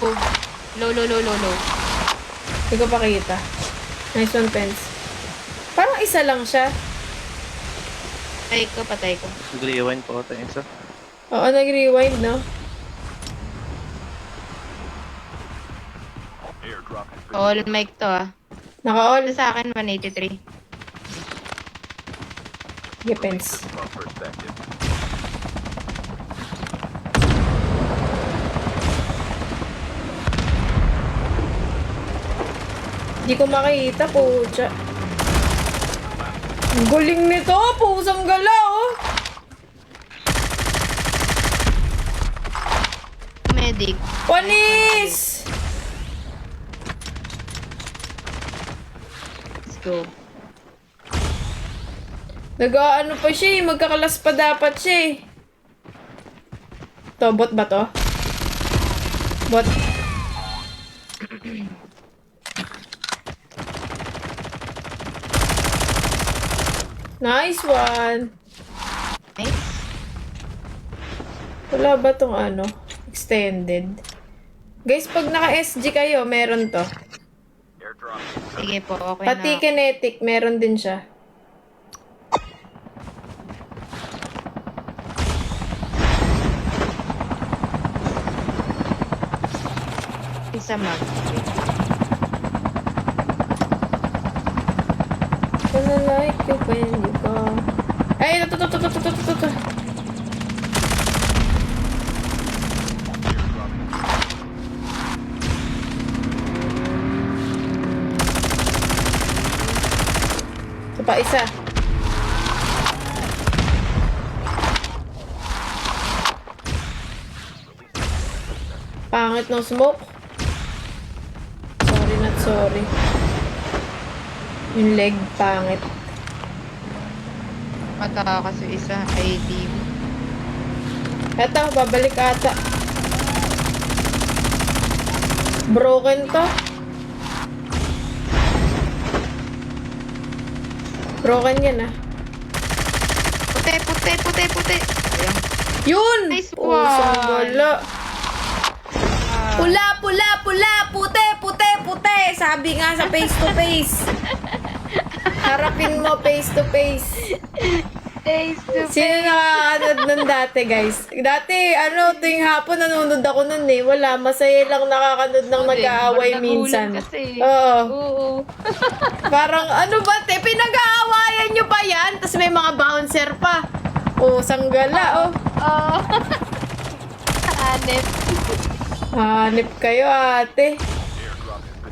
Oh. Low. Hindi ko pakita. Nice one, Pens. Parang isa lang siya. Patay ko. Nag-rewind po ata yung isa. Oo, nag-rewind, no? All mic to ah. Naka-all. Ito sa akin, 183. Sige, Pens. Hindi ko makita, pucha. Ang galing nito, pusang gala, oh. Medic. Panis! Let's go. Nag-ano pa siya eh, magkakalas pa dapat siya eh. To, bot ba to? Bot. Nice one. Nice. Wala ba tong ano? Extended. Guys, pag naka-SG kayo, meron to. Sige po, okay Pati na. kinetic, meron din siya. Isa mag. Gonna like you when you go. Ay, ito. Ito pa, isa. Pangit ng smoke. Sorry, not sorry. Yung leg, pangit. Matakas yung isa. ID. Eto, babalik ata. Broken to. Broken yan ah. Puti. Ayan. Yun! Nice Oh, one. sanggala. Pula, puti. Sabi nga sa face to face. Harapin mo face to face. Sino nakakanood nun dati, guys? Dati, tuwing hapon nanonood ako nun eh. Wala, masaya lang nakakanood ng nag-aaway minsan. Oo. Oo. Parang, pinag-aawayan nyo pa yan? Tapos may mga bouncer pa. Oh, sanggala, oh. Oo. Hanep. Hanip kayo, ate.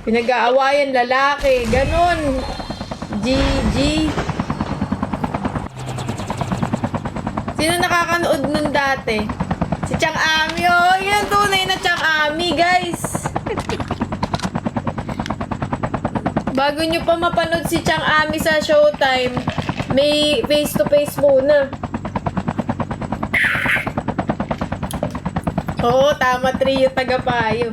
Pinag-aawayan lalaki. Ganon. GG. Sino nakakanood nun dati? Si Chang Ami. Oh, yun tunay na Chang Ami, guys. Bago nyo pa mapanood si Chang Ami sa Showtime, may face-to-face muna. Oo, tama, trio tagapayo.